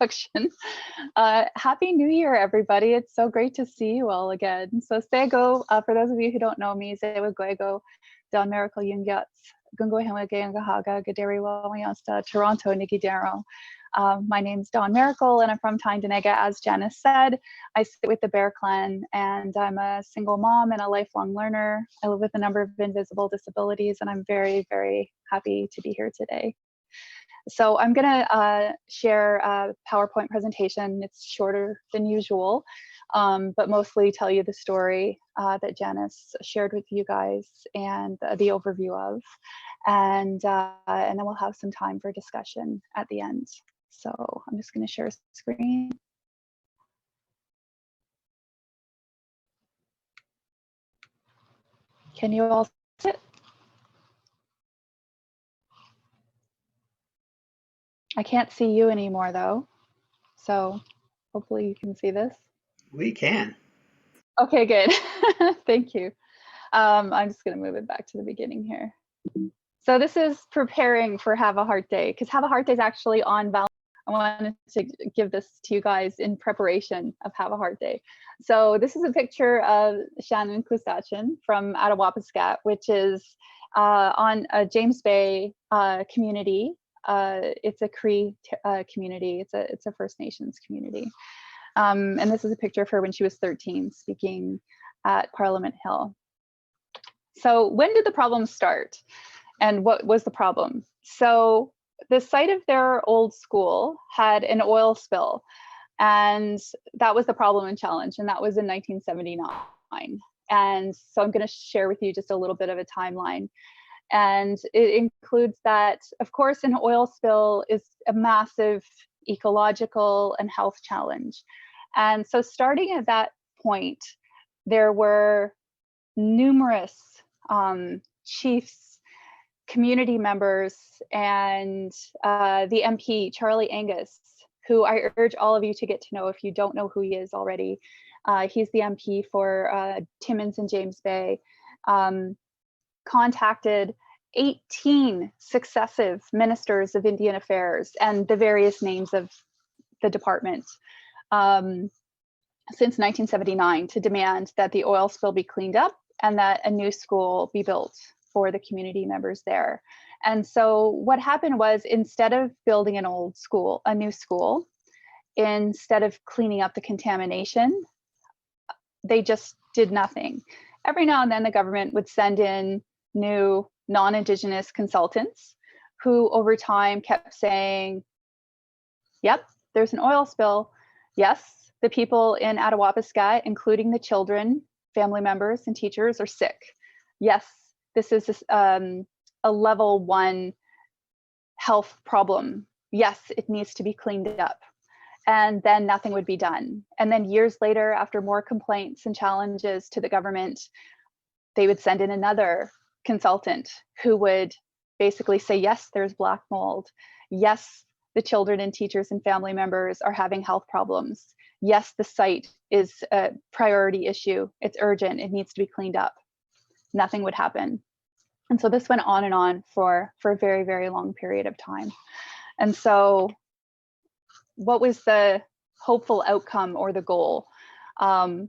introduction. Happy New Year, everybody. It's so great to see you all again. So Sego, for those of you who don't know me, Sewa Gwego, Don Maracle Yungyats, Gungo Hemagayangahaga, Gaderi Wamayasta, Toronto, Nikki Darrow. My name's Don Maracle and I'm from Tyendinaga. As Janice said, I sit with the Bear Clan and I'm a single mom and a lifelong learner. I live with a number of invisible disabilities and I'm very, very happy to be here today. So I'm gonna share a PowerPoint presentation. It's shorter than usual, but mostly tell you the story that Janice shared with you guys and the overview of, and then we'll have some time for discussion at the end. So I'm just gonna share screen. Can you all see it? I can't see you anymore though, so hopefully you can see this. We can. Okay, good. Thank you. I'm just going to move it back to the beginning here. So this is preparing for Have a Heart Day, because Have a Heart Day is actually on Valentine's. I wanted to give this to you guys in preparation of Have a Heart Day. So this is a picture of Shannon Kusachin from Attawapiskat, which is on a James Bay community. It's a Cree community. It's a First Nations community. And this is a picture of her when she was 13, speaking at Parliament Hill. So when did the problem start? And what was the problem? So the site of their old school had an oil spill. And that was the problem and challenge. And that was in 1979. And so I'm going to share with you just a little bit of a timeline. And it includes that, of course, an oil spill is a massive ecological and health challenge. And so starting at that point, there were numerous chiefs, community members, and the MP, Charlie Angus, who I urge all of you to get to know if you don't know who he is already. He's the MP for Timmins and James Bay. Contacted 18 successive ministers of Indian Affairs and the various names of the department since 1979 to demand that the oil spill be cleaned up and that a new school be built for the community members there. And so what happened was, instead of building an old school, a new school, instead of cleaning up the contamination, they just did nothing. Every now and then the government would send in new non-Indigenous consultants who over time kept saying, yep, there's an oil spill. Yes, the people in Attawapiskat, including the children, family members, and teachers are sick. Yes, this is a level 1 health problem. Yes, it needs to be cleaned up. And then nothing would be done. And then years later, after more complaints and challenges to the government, they would send in another consultant who would basically say, yes, there's black mold. Yes, the children and teachers and family members are having health problems. Yes, the site is a priority issue. It's urgent. It needs to be cleaned up. Nothing would happen. And so this went on and on for a very, very long period of time. And so what was the hopeful outcome or the goal? Goal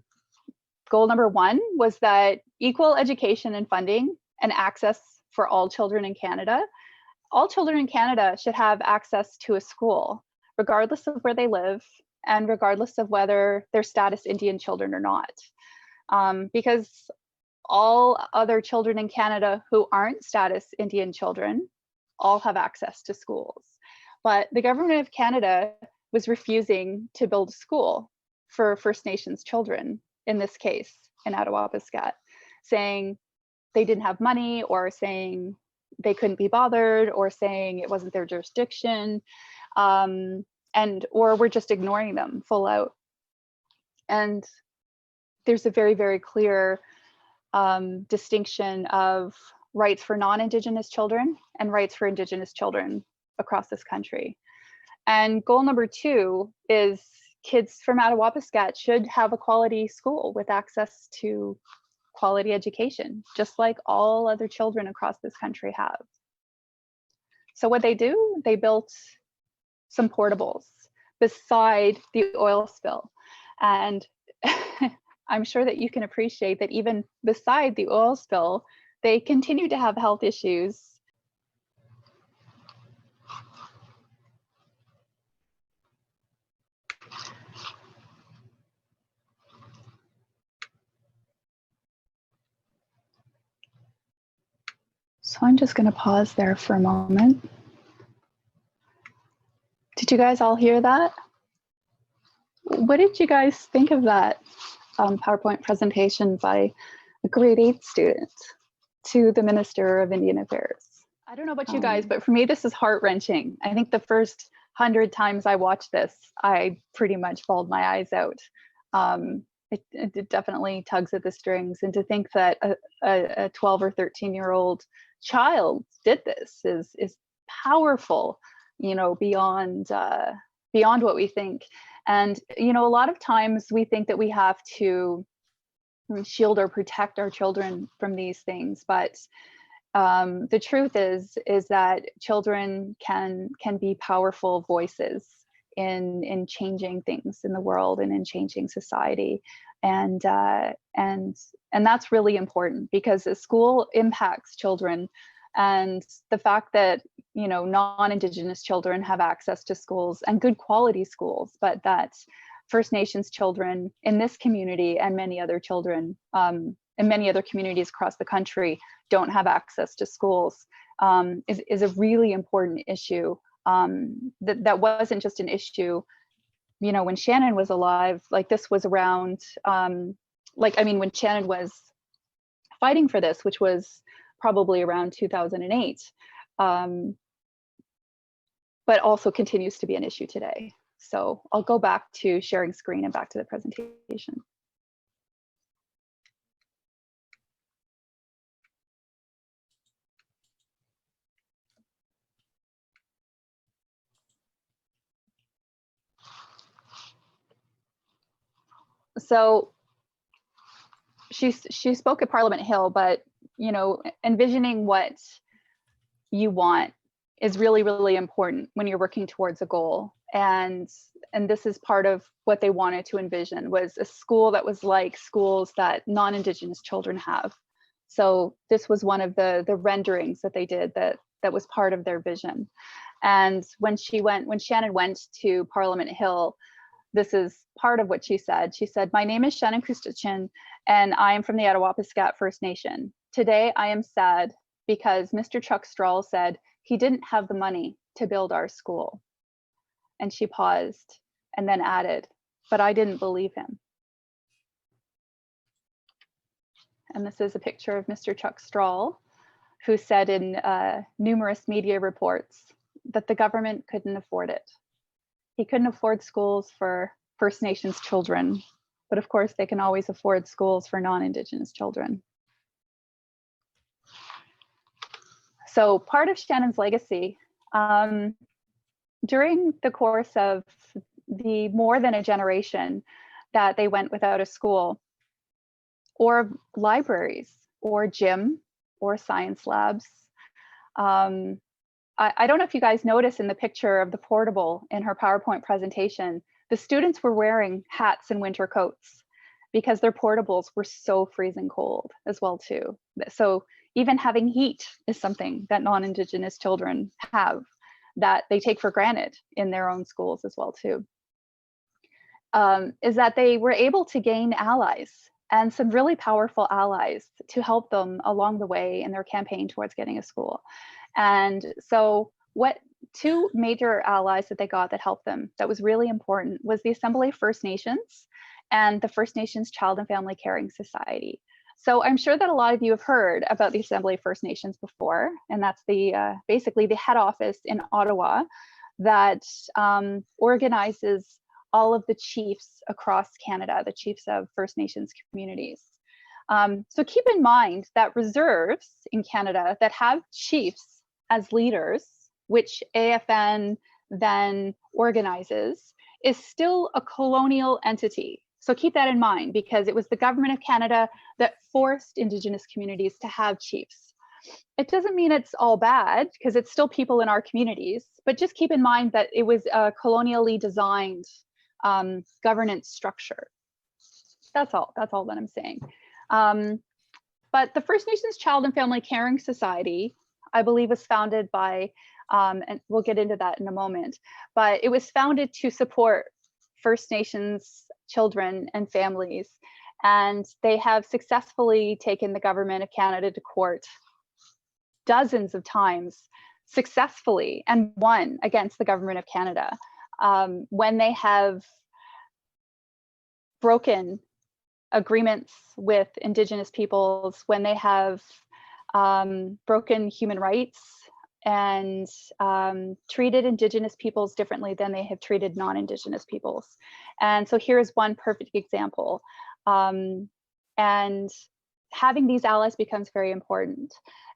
number 1 was that equal education and funding and access for all children in Canada. All children in Canada should have access to a school, regardless of where they live and regardless of whether they're status Indian children or not. Because all other children in Canada who aren't status Indian children all have access to schools. But the government of Canada was refusing to build a school for First Nations children, in this case, in Attawapiskat, saying they didn't have money, or saying they couldn't be bothered, or saying it wasn't their jurisdiction, or we're just ignoring them full out. And there's a very, very clear distinction of rights for non-Indigenous children and rights for Indigenous children across this country. And goal number 2 is kids from Attawapiskat should have a quality school with access to quality education, just like all other children across this country have. So what they do, they built some portables. beside the oil spill. And I'm sure that you can appreciate that even beside the oil spill, they continue to have health issues. So I'm just going to pause there for a moment. Did you guys all hear that? What did you guys think of that PowerPoint presentation by a grade 8 student to the Minister of Indian Affairs? I don't know about you guys, but for me, this is heart-wrenching. I think the first 100 times I watched this, I pretty much bawled my eyes out. It definitely tugs at the strings. And to think that a 12 or 13-year-old child did this is powerful, you know, beyond what we think. And, you know, a lot of times we think that we have to shield or protect our children from these things, but the truth is that children can be powerful voices in changing things in the world and in changing society, and that's really important, because the school impacts children, and the fact that, you know, non-Indigenous children have access to schools and good quality schools, but that First Nations children in this community and many other children in many other communities across the country don't have access to schools is a really important issue. That wasn't just an issue, you know, when Shannon was alive. Like, this was around, when Shannon was fighting for this, which was probably around 2008, but also continues to be an issue today. So I'll go back to sharing screen and back to the presentation. So she spoke at Parliament Hill, but, you know, envisioning what you want is really, really important when you're working towards a goal. And this is part of what they wanted to envision, was a school that was like schools that non-Indigenous children have. So this was one of the renderings that they did that was part of their vision. And when Shannon went to Parliament Hill, this is part of what she said. She said, "My name is Shannon Christachin, and I am from the Attawapiskat First Nation. Today, I am sad because Mr. Chuck Strahl said he didn't have the money to build our school." And she paused and then added, "But I didn't believe him." And this is a picture of Mr. Chuck Strahl, who said in numerous media reports that the government couldn't afford it. He couldn't afford schools for First Nations children, but of course they can always afford schools for non-Indigenous children. So part of Shannon's legacy, during the course of the more than a generation that they went without a school, or libraries, or gym, or science labs, I don't know if you guys noticed in the picture of the portable in her PowerPoint presentation, the students were wearing hats and winter coats because their portables were so freezing cold as well too. So even having heat is something that non-Indigenous children have that they take for granted in their own schools as well too. Is that they were able to gain allies, and some really powerful allies, to help them along the way in their campaign towards getting a school. And so what two major allies that they got that helped them, that was really important, was the Assembly of First Nations and the First Nations Child and Family Caring Society. So I'm sure that a lot of you have heard about the Assembly of First Nations before, and that's the basically the head office in Ottawa that organizes all of the chiefs across Canada, the chiefs of First Nations communities. So keep in mind that reserves in Canada that have chiefs as leaders, which AFN then organizes, is still a colonial entity. So keep that in mind, because it was the government of Canada that forced Indigenous communities to have chiefs. it doesn't mean it's all bad, because it's still people in our communities, but just keep in mind that it was a colonially designed governance structure. That's all that I'm saying. But the First Nations Child and Family Caring Society, I believe, was founded by, and we'll get into that in a moment, but it was founded to support First Nations children and families. And they have successfully taken the government of Canada to court dozens of times, successfully, and won against the government of Canada when they have broken agreements with Indigenous peoples, when they have broken human rights and treated Indigenous peoples differently than they have treated non-Indigenous peoples. And so here's one perfect example. And having these allies becomes very important.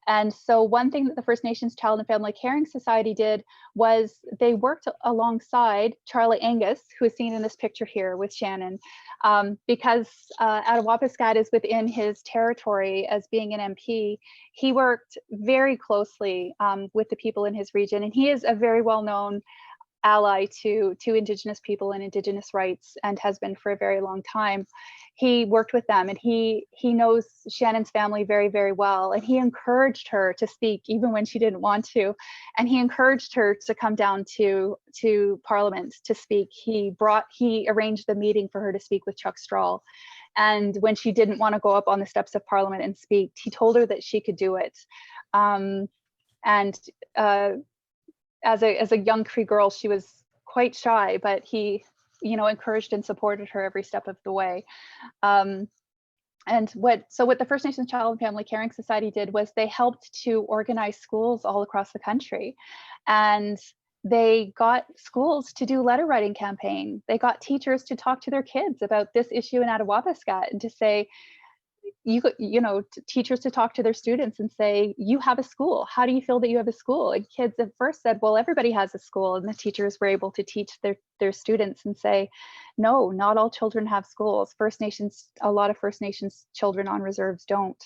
And so one thing that the First Nations Child and Family Caring Society did was they worked alongside Charlie Angus, who is seen in this picture here with Shannon, because Attawapiskat is within his territory as being an MP. He worked very closely with the people in his region, and he is a very well-known ally to Indigenous people and Indigenous rights, and has been for a very long time. He worked with them, and he knows Shannon's family very, very well, and he encouraged her to speak even when she didn't want to, and he encouraged her to come down to Parliament to speak. He arranged the meeting for her to speak with Chuck Strahl, and when she didn't want to go up on the steps of Parliament and speak, he told her that she could do it. As a young Cree girl, she was quite shy, but he, encouraged and supported her every step of the way. And what the First Nations Child and Family Caring Society did was they helped to organize schools all across the country. And they got schools to do letter writing campaign. They got teachers to talk to their kids about this issue in Attawapiskat, and to say, teachers to talk to their students and say, you have a school. How do you feel that you have a school? And kids at first said, well, everybody has a school. And the teachers were able to teach their students and say, no, not all children have schools. a lot of First Nations children on reserves don't.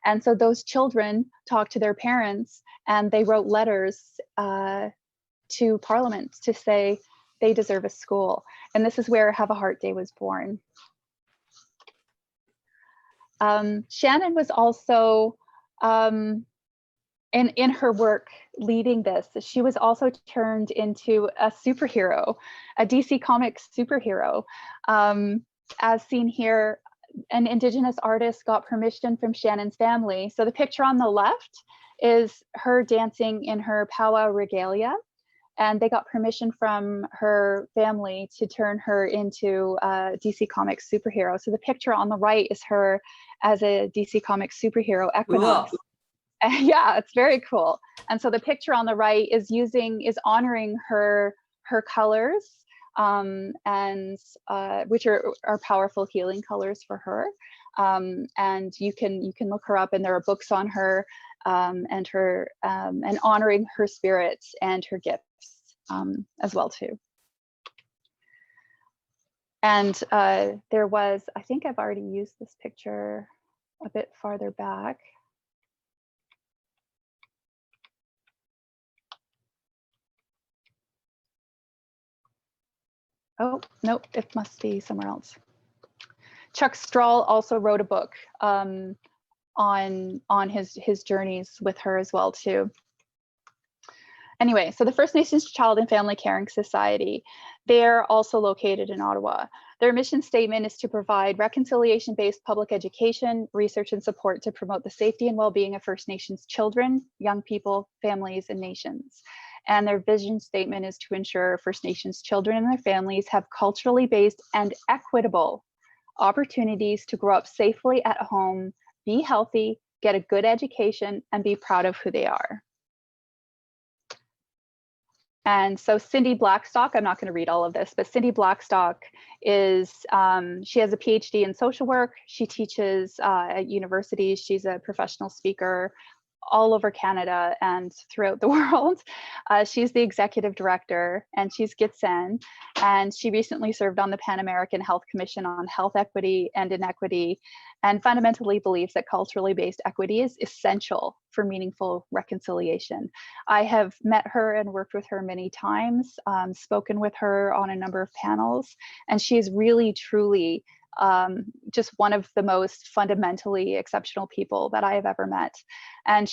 And so those children talked to their parents, and they wrote letters to Parliament to say they deserve a school. And this is where Have a Heart Day was born. Shannon was also, in her work leading this, she was also turned into a superhero, a DC Comics superhero. As seen here, an Indigenous artist got permission from Shannon's family. So the picture on the left is her dancing in her powwow regalia, and they got permission from her family to turn her into a DC Comics superhero. So the picture on the right is her as a DC Comics superhero, Equinox. Yeah, it's very cool. And so the picture on the right is honoring her colors, and which are powerful healing colors for her. And you can look her up, and there are books on her, and honoring her spirit and her gifts as well too. And there was, I think I've already used this picture a bit farther back. Oh, nope, it must be somewhere else. Chuck Strahl also wrote a book on his journeys with her as well too. Anyway, so the First Nations Child and Family Caring Society, they're also located in Ottawa. Their mission statement is to provide reconciliation-based public education, research, and support to promote the safety and well-being of First Nations children, young people, families, and nations. And their vision statement is to ensure First Nations children and their families have culturally based and equitable opportunities to grow up safely at home, be healthy, get a good education, and be proud of who they are. And so Cindy Blackstock, I'm not going to read all of this, but Cindy Blackstock is, she has a PhD in social work. She teaches at universities. She's a professional speaker, all over Canada and throughout the world. She's the executive director, and she's Gitsan, and she recently served on the Pan American Health Commission on Health Equity and Inequity, and fundamentally believes that culturally based equity is essential for meaningful reconciliation. I have met her and worked with her many times, spoken with her on a number of panels, and she is really, truly just one of the most fundamentally exceptional people that I have ever met. And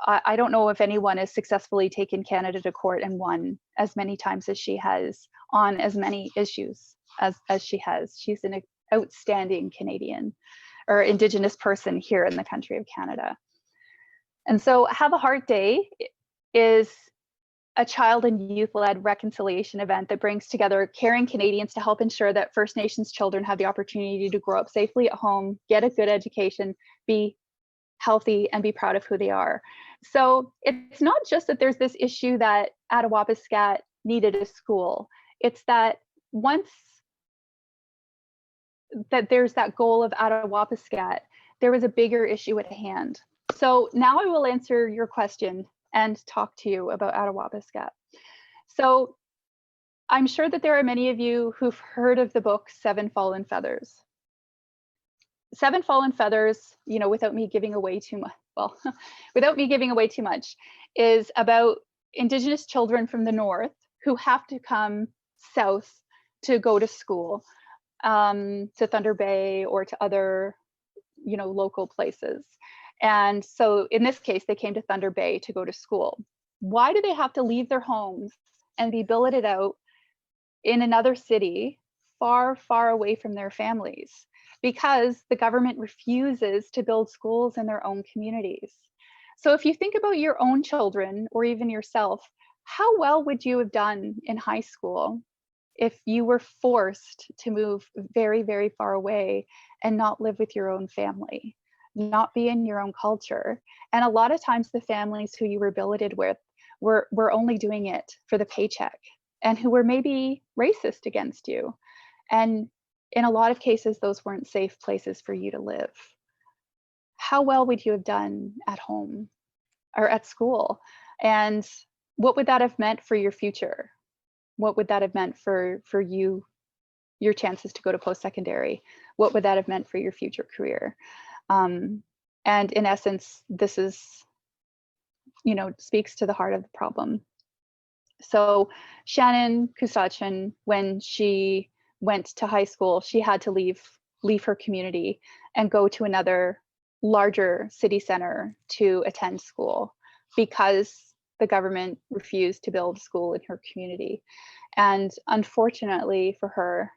I don't know if anyone has successfully taken Canada to court and won as many times as she has on as many issues as she has. She's an outstanding Canadian or Indigenous person here in the country of Canada. And so Have a Heart Day is a child and youth-led reconciliation event that brings together caring Canadians to help ensure that First Nations children have the opportunity to grow up safely at home, get a good education, be healthy, and be proud of who they are. So it's not just that there's this issue that Attawapiskat needed a school. It's that once that there's that goal of Attawapiskat, there was a bigger issue at hand. So now I will answer your question and talk to you about Attawapiskat. So I'm sure that there are many of you who've heard of the book Seven Fallen Feathers. Seven Fallen Feathers, without me giving away too much, is about Indigenous children from the North who have to come south to go to school, to Thunder Bay or to other, local places. And so in this case, they came to Thunder Bay to go to school. Why do they have to leave their homes and be billeted out in another city far, far away from their families? Because the government refuses to build schools in their own communities. So if you think about your own children or even yourself, how well would you have done in high school if you were forced to move very, very far away and not live with your own family, not be in your own culture? And a lot of times the families who you were billeted with were only doing it for the paycheck, and who were maybe racist against you. And in a lot of cases, those weren't safe places for you to live. How well would you have done at home or at school? And what would that have meant for your future? What would that have meant for you, your chances to go to post-secondary? What would that have meant for your future career? And in essence, this is, speaks to the heart of the problem. So Shannon Kusachin, when she went to high school, she had to leave her community and go to another larger city center to attend school because the government refused to build a school in her community. And unfortunately for her,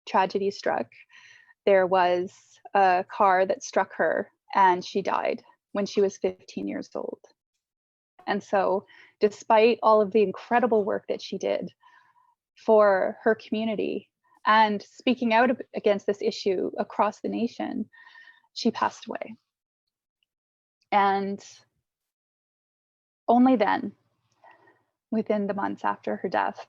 tragedy struck. There was a car that struck her and she died when she was 15 years old. And so despite all of the incredible work that she did for her community and speaking out against this issue across the nation, she passed away. And only then, within the months after her death,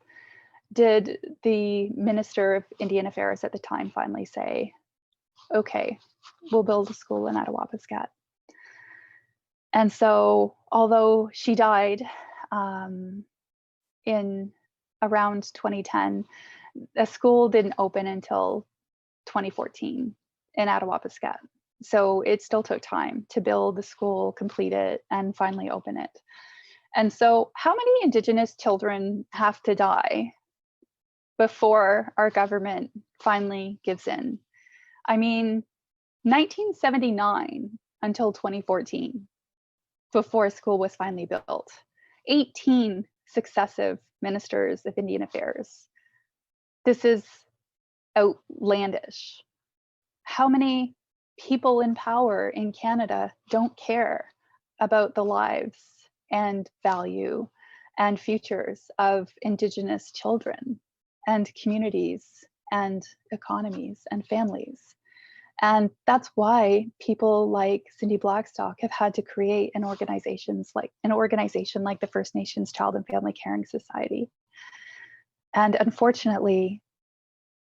did the Minister of Indian Affairs at the time finally say, okay, we'll build a school in Attawapiskat. And so, although she died in around 2010, the school didn't open until 2014 in Attawapiskat. So it still took time to build the school, complete it, and finally open it. And so how many Indigenous children have to die before our government finally gives in? I mean, 1979 until 2014, before a school was finally built. 18 successive ministers of Indian Affairs. This is outlandish. How many people in power in Canada don't care about the lives and value and futures of Indigenous children and communities and economies and families? And that's why people like Cindy Blackstock have had to create an organization like the First Nations Child and Family Caring Society. And unfortunately,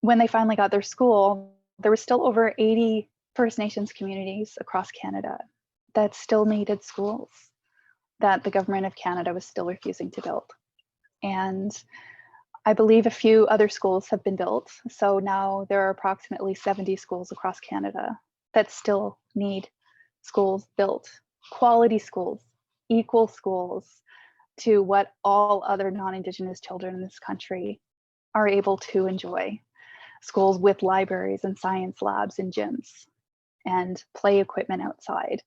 when they finally got their school, there were still over 80 First Nations communities across Canada that still needed schools. that the government of Canada was still refusing to build. And I believe a few other schools have been built. So now there are approximately 70 schools across Canada that still need schools built, quality schools, equal schools to what all other non-Indigenous children in this country are able to enjoy. Schools with libraries and science labs and gyms and play equipment outside.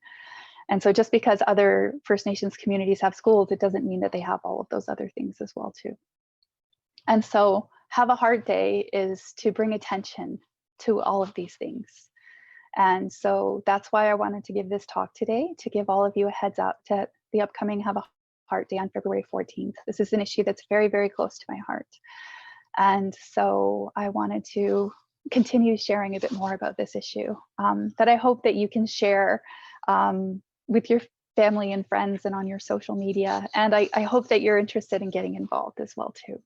And so just because other First Nations communities have schools, it doesn't mean that they have all of those other things as well too. And so Have a Heart Day is to bring attention to all of these things. And so that's why I wanted to give this talk today, to give all of you a heads up to the upcoming Have a Heart Day on February 14th. This is an issue that's very, very close to my heart. And so I wanted to continue sharing a bit more about this issue that I hope that you can share with your family and friends and on your social media. And I hope that you're interested in getting involved as well too.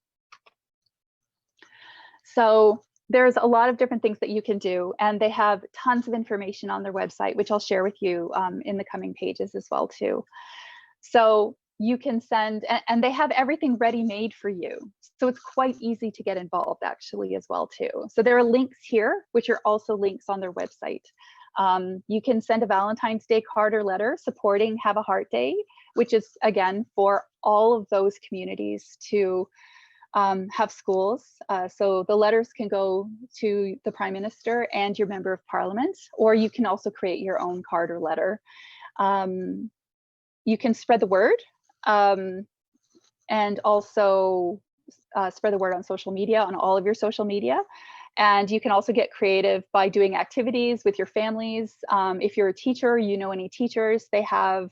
So there's a lot of different things that you can do, and they have tons of information on their website, which I'll share with you in the coming pages as well too. So you can send, and they have everything ready-made for you. So it's quite easy to get involved actually as well too. So there are links here, which are also links on their website. You can send a Valentine's Day card or letter supporting Have a Heart Day, which is again for all of those communities to have schools. So the letters can go to the Prime Minister and your Member of Parliament, or you can also create your own card or letter. You can spread the word and also spread the word on social media, on all of your social media. And you can also get creative by doing activities with your families. If you're a teacher, you know any teachers, they have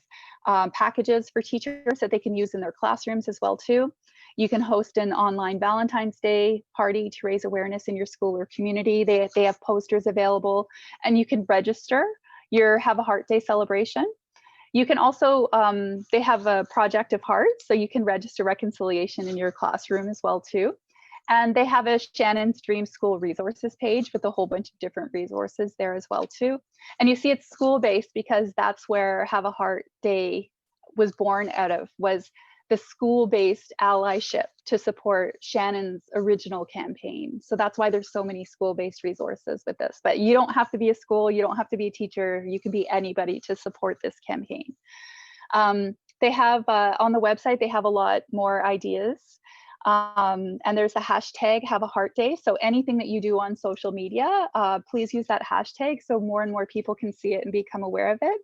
packages for teachers that they can use in their classrooms as well too. You can host an online Valentine's Day party to raise awareness in your school or community. They have posters available, and you can register your Have a Heart Day celebration. You can also, they have a Project of Heart, so you can register reconciliation in your classroom as well too. And they have a Shannon's Dream School resources page with a whole bunch of different resources there as well too. And you see it's school-based because that's where Have a Heart Day was born out of, was the school-based allyship to support Shannon's original campaign. So that's why there's so many school-based resources with this. But you don't have to be a school, you don't have to be a teacher, you can be anybody to support this campaign. They have, on the website, they have a lot more ideas. And there's a hashtag Have a Heart Day. So anything that you do on social media, please use that hashtag so more and more people can see it and become aware of it.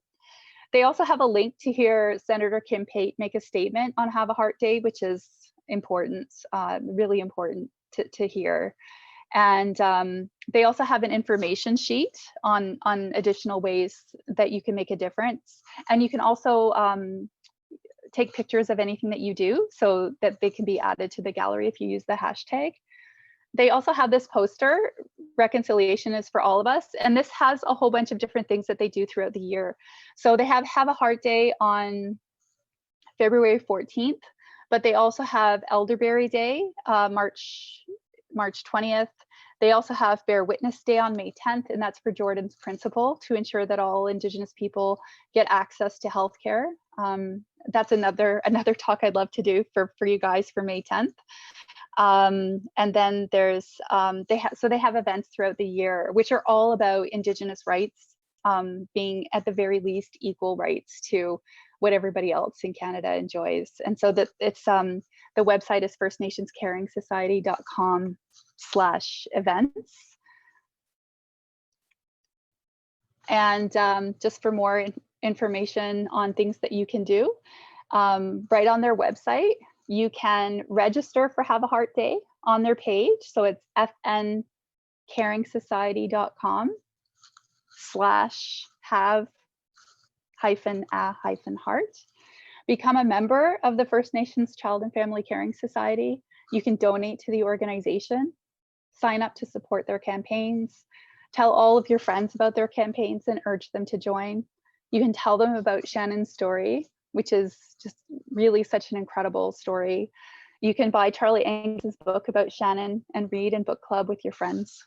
They also have a link to hear Senator Kim Pate make a statement on Have a Heart Day, which is important, really important to hear. And they also have an information sheet on additional ways that you can make a difference. And you can also take pictures of anything that you do so that they can be added to the gallery if you use the hashtag. They also have this poster, Reconciliation is for All of Us, and this has a whole bunch of different things that they do throughout the year. So they have a Heart Day on February 14th, but they also have Elderberry Day, March 20th. They also have Bear Witness Day on May 10th, and that's for Jordan's Principle to ensure that all Indigenous people get access to healthcare. That's another talk I'd love to do for you guys for May 10th. And then there's, they have events throughout the year, which are all about Indigenous rights, being at the very least equal rights to what everybody else in Canada enjoys. And so that it's, the website is firstnationscaringsociety.com/events. And just for more information on things that you can do, right on their website, you can register for Have a Heart Day on their page. So it's fncaringsociety.com/have-a-heart. Become a member of the First Nations Child and Family Caring Society. You can donate to the organization, sign up to support their campaigns, tell all of your friends about their campaigns and urge them to join. You can tell them about Shannon's story, which is just really such an incredible story. You can buy Charlie Angus's book about Shannon and read in book club with your friends.